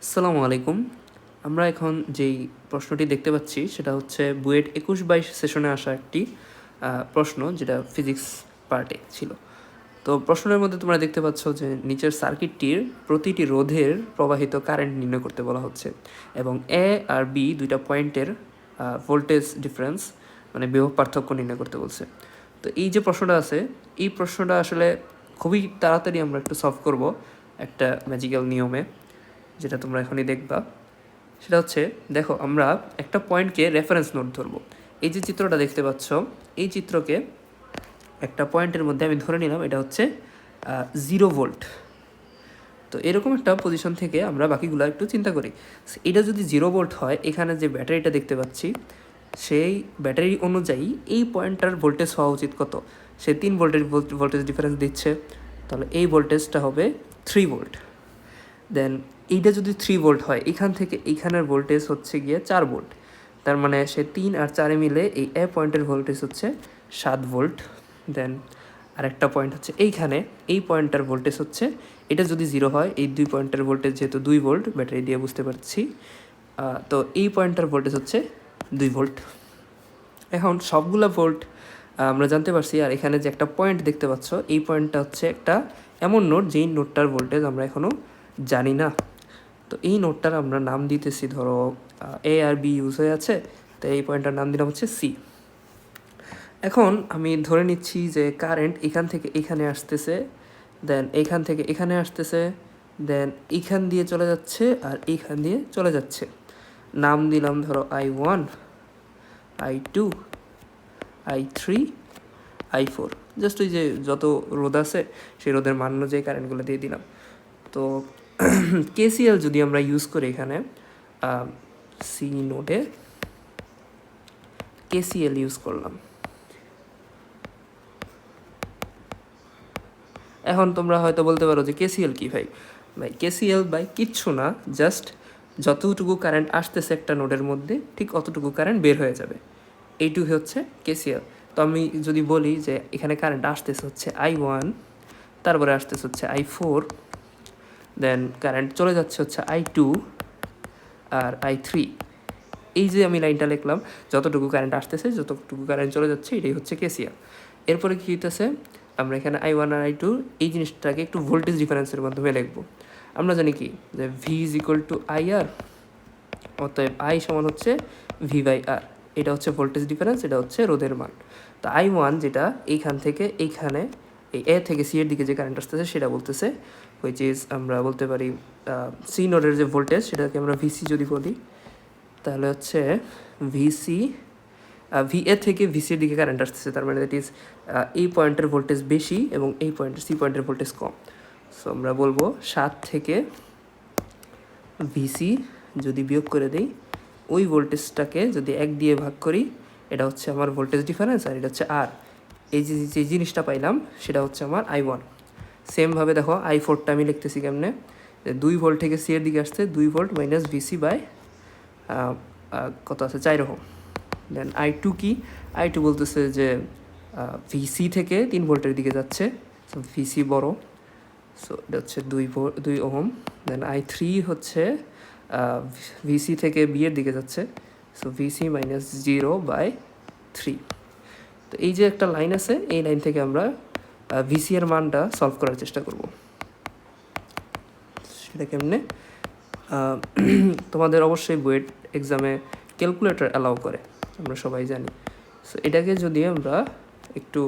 আসসালামু আলাইকুম। আমরা এখন যেই প্রশ্নটি দেখতে পাচ্ছি সেটা হচ্ছে বুয়েট ২১-২২ সেশনে আসা একটি প্রশ্ন, যেটা ফিজিক্স পার্টে ছিল। তো প্রশ্নের মধ্যে তোমরা দেখতে পাচ্ছ যে নিচের সার্কিটটির প্রতিটি রোধের প্রবাহিত কারেন্ট নির্ণয় করতে বলা হচ্ছে, এবং এ আর বি দুইটা পয়েন্টের ভোল্টেজ ডিফারেন্স মানে বিভব পার্থক্য নির্ণয় করতে বলছে। তো এই যে প্রশ্নটা আছে, এই প্রশ্নটা আসলে খুবই তাড়াতাড়ি আমরা একটু সলভ করব একটা ম্যাজিক্যাল নিয়মে, যেটা তোমরা এখনই দেখবা। সেটা হচ্ছে, দেখো আমরা একটা পয়েন্টকে রেফারেন্স নোড ধরবো। এই যে চিত্রটা দেখতে পাচ্ছ, এই চিত্রকে একটা পয়েন্টের মধ্যে আমি ধরে নিলাম এটা হচ্ছে 0 ভোল্ট। তো এরকম একটা পজিশন থেকে আমরা বাকিগুলো একটু চিন্তা করি। এটা যদি 0 ভোল্ট হয়, এখানে যে ব্যাটারিটা দেখতে পাচ্ছি সেই ব্যাটারি অনুযায়ী এই পয়েন্টটার ভোল্টেজ হওয়া উচিত কত? সে 3 ভোল্টের ভোল্টেজ ডিফারেন্স দিচ্ছে, তাহলে এই ভোল্টেজটা হবে 3 ভোল্ট। দেন এইটা যদি 3 ভোল্ট হয়, এখান থেকে এইখানের ভোল্টেজ হচ্ছে গিয়ে 4 ভোল্ট। তার মানে সে 3 আর 4 মিলে এই এ পয়েন্টের ভোল্টেজ হচ্ছে 7 ভোল্ট। দেন আরেকটা পয়েন্ট হচ্ছে এইখানে, এই পয়েন্টটার ভোল্টেজ হচ্ছে, এটা যদি 0 হয়, এই 2 পয়েন্টের ভোল্টেজ যেহেতু 2 ভোল্ট ব্যাটারি দিয়ে বুঝতে পারছি, তো এই পয়েন্টটার ভোল্টেজ হচ্ছে 2 ভোল্ট। এখন সবগুলা ভোল্ট আমরা জানতে পারছি, আর এখানে যে একটা পয়েন্ট দেখতে পাচ্ছ, এই পয়েন্টটা হচ্ছে একটা এমন নোড যেই নোডটার ভোল্টেজ আমরা এখনও জানি না। তো এই নোডটার আমরা নাম দিতেছি, ধরো এ আর বি ইউজ হয়ে আছে, তো এই পয়েন্টটার নাম দিলাম হচ্ছে সি। এখন আমি ধরে নিচ্ছি যে কারেন্ট এখান থেকে এখানে আসতেছে, দেন এখান থেকে এখানে আসতেছে, দেন এইখান দিয়ে চলে যাচ্ছে আর এইখান দিয়ে চলে যাচ্ছে। নাম দিলাম ধরো I1, I2, I3, I4। Just ওই যে যত রোধ আছে সেই রোধের মান অনুযায়ী কারেন্টগুলো দিয়ে দিলাম। তো কেসিএল যদি আমরা ইউজ করি এখানে সি নোডে কেসিএল ইউজ করলাম। এখন তোমরা হয়তো বলতে পারো যে কেসিএল কী ভাই? কেসিএল কিচ্ছু না, জাস্ট যতটুকু কারেন্ট আসতেছে একটা নোডের মধ্যে ঠিক অতটুকু কারেন্ট বের হয়ে যাবে, এইটুকু হচ্ছে কেসিএল। তো আমি যদি বলি যে এখানে কারেন্ট আসতেছে হচ্ছে I1, তারপরে আসতেছে হচ্ছে I4, দেন কারেন্ট চলে যাচ্ছে হচ্ছে I2 আর I3। এই যে আমি লাইনটা লিখলাম, যতটুকু কারেন্ট আসতেছে যতটুকু কারেন্ট চলে যাচ্ছে, এটাই হচ্ছে কেসিএল। এরপরে কী হইতেছে, আমরা এখানে I1 আর I2 এই জিনিসটাকে একটু ভোল্টেজ ডিফারেন্সের মাধ্যমে লিখবো। আমরা জানি কি যে V is equal two IR, অতএব I সমান হচ্ছে V/R। এটা হচ্ছে ভোল্টেজ ডিফারেন্স, এটা হচ্ছে রোধের মান। তো I1 যেটা এইখান থেকে এইখানে এই এ থেকে সি এর দিকে যে কারেন্ট আসতেছে সেটা বলতেছে, হুইচ ইজ আমরা বলতে পারি সি নোডের যে ভোল্টেজ সেটাকে আমরা VC যদি বলি, তাহলে হচ্ছে ভিসি, ভিএ থেকে ভিসির দিকে কারেন্ট আসতেছে, তার মানে দ্যাট ইজ এই পয়েন্টের ভোল্টেজ বেশি এবং এই পয়েন্টের সি পয়েন্টের ভোল্টেজ কম। সো আমরা বলবো 7 থেকে ভিসি যদি বিয়োগ করে দিই, ওই ভোল্টেজটাকে যদি 1 দিয়ে ভাগ করি, এটা হচ্ছে আমার ভোল্টেজ ডিফারেন্স, আর এটা হচ্ছে আর এই যে জিনিসটা পাইলাম সেটা হচ্ছে আমার I1। সেমভাবে দেখো I4টা আমি লিখতেছি কেমনে, 2 ভোল্ট থেকে সি এর দিকে আসছে 2 ভোল্ট মাইনাস ভিসি বাই কত আছে 4 ওহম। দেন I2 কি, I2 বলতেছে যে ভিসি থেকে 3 ভোল্টের দিকে যাচ্ছে, সো ভিসি বড়, সো এটা হচ্ছে 2 ওহম। দেন I3 হচ্ছে ভিসি থেকে বি এর দিকে যাচ্ছে, সো ভিসি মাইনাস 0/3। তো এই যে একটা লাইন আছে, এই লাইন থেকে আমরা ভিসি এর মানটা সলভ করার চেষ্টা করব। সেটা কেমনে, তোমাদের অবশ্যই বুয়েট এক্সামে ক্যালকুলেটর অ্যালাউ করে, আমরা সবাই জানি। সো এটাকে যদি আমরা একটু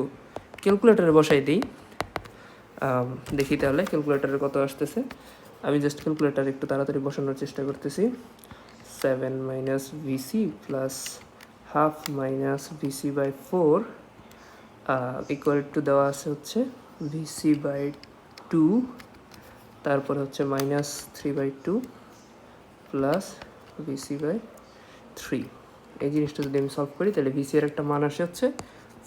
ক্যালকুলেটরে বসাই দিই, দেখি তাহলে ক্যালকুলেটরে কত আসতেছে। আমি জাস্ট ক্যালকুলেটার একটু তাড়াতাড়ি বসানোর চেষ্টা করতেছি। 7 minus VC plus half minus VC/4 equal to দেওয়া আছে হচ্ছে VC/2, তারপরে হচ্ছে মাইনাস 3/2 প্লাস VC/3। এই জিনিসটা যদি আমি সলভ করি, তাহলে ভিসি এর একটা মান আসে হচ্ছে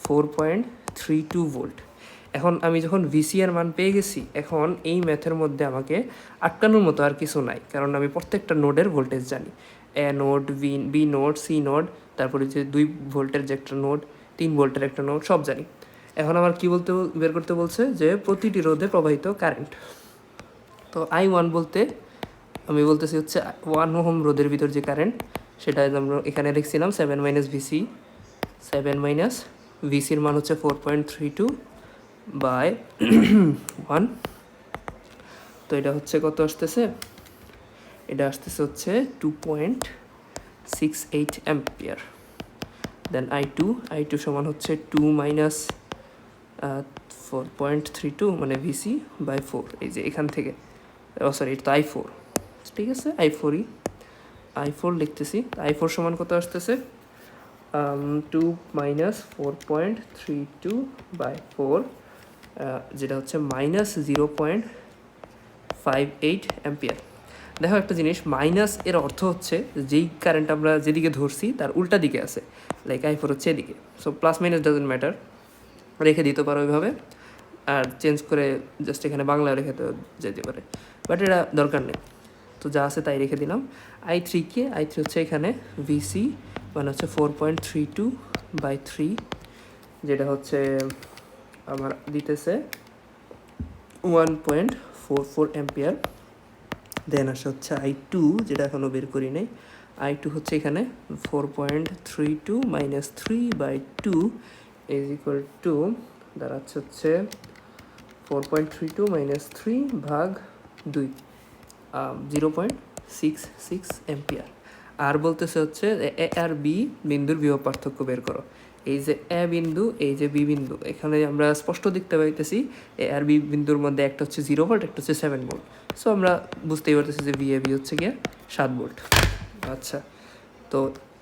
4.32 ভোল্ট। এখন আমি যখন ভিসি এর মান পেয়ে গেছি, এখন এই ম্যাথের মধ্যে আমাকে আটকানোর মতো আর কিছু নাই, কারণ আমি প্রত্যেকটা নোডের ভোল্টেজ জানি। A node, B node, C node, তারপরে যে 2 ভোল্টের যে একটা নোড, 3 ভোল্টের একটা নোড, সব জানি। এখন আমার কি বের করতে বলছে যে প্রতিটি রোধে প্রবাহিত কারেন্ট। তো I1 বলতে আমি বলতেছি হচ্ছে 1 ওহম রোধের ভিতর যে কারেন্ট সেটা আমরা এখানে লিখছিলাম 7 মাইনাস ভিসি, 7 মাইনাস ভিসির মান হচ্ছে 4.32 বাই 1। তো এটা হচ্ছে কত আসতেছে, এটা আসতেছে হচ্ছে 2.68 অ্যাম্পিয়ার। দেন আই টু সমান হচ্ছে 2 মাইনাস 4.32 মানে ভিসি বাই 4, এই যে এখান থেকে, সরি এটা তো i4, ঠিক আছে i4 লিখতেছি। i4 সমান কত আসতেছে 2 মাইনাস 4.32 বাই 4, যেটা হচ্ছে মাইনাস 0.58 অ্যাম্পিয়ার। দেখো একটা জিনিস, মাইনাস এর অর্থ হচ্ছে যেই কারেন্ট আমরা যেদিকে ধরছি তার উল্টা দিকে আছে, লাইক i4 হচ্ছে এদিকে। So plus minus doesn't matter, রেখে দিতে পারো ওইভাবে, আর চেঞ্জ করে জাস্ট এখানে বাংলা রেখে যেতে পারে, বাট এটা দরকার নেই। তো যা আছে তাই রেখে দিলাম। i3 হচ্ছে এখানে ভিসি মানে হচ্ছে 4.32 বাই 3, যেটা হচ্ছে আমার দিতেছে 1.44 অ্যাম্পিয়ার। দেন আসে হচ্ছে i2, যেটা এখনও বের করি নাই। i2 হচ্ছে এখানে 4.32 minus 3 by 2 is equal to দাঁড়াচ্ছে হচ্ছে 4.32 মাইনাস 3 ভাগ 2, 0.66 অ্যাম্পিয়ার। আর বলতেছে হচ্ছে এ আর বি বিন্দুর বিভব পার্থক্য বের করো। এই যে এ বিন্দু, এই যে বি বিন্দু, এখানে আমরা স্পষ্ট দেখতে পাইতেছি এ আর বি বিন্দুর মধ্যে একটা হচ্ছে 0 ভোল্ট, একটা হচ্ছে 7 ভোল্ট। সো আমরা বুঝতেই পারতেছি যে বি হচ্ছে গিয়ে 7 ভোল্ট। আচ্ছা, তো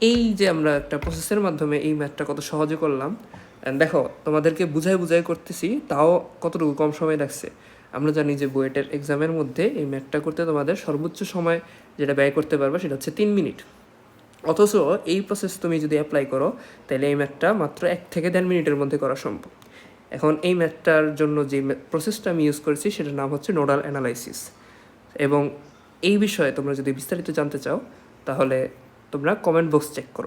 এই যে আমরা একটা প্রসেসের মাধ্যমে এই ম্যাথটা কত সহজে করলাম, দেখো তোমাদেরকে বুঝাই করতেছি, তাও কতটুকু কম সময় লাগছে। আমরা জানি যে বুয়েটের এক্সামের মধ্যে এই ম্যাথটা করতে তোমাদের সর্বোচ্চ সময় যেটা ব্যয় করতে পারবে সেটা হচ্ছে 3 মিনিট। অথচ এই প্রসেস তুমি যদি অ্যাপ্লাই করো তাহলে এই ম্যাথটা মাত্র 1 থেকে 1.5 মিনিটের মধ্যে করা সম্ভব। এখন এই ম্যাথটার জন্য যে প্রসেসটা আমি ইউজ করেছি সেটার নাম হচ্ছে নোডাল অ্যানালাইসিস। এবং এই বিষয়ে তোমরা যদি বিস্তারিত জানতে চাও তাহলে তোমরা কমেন্ট বক্স চেক করো।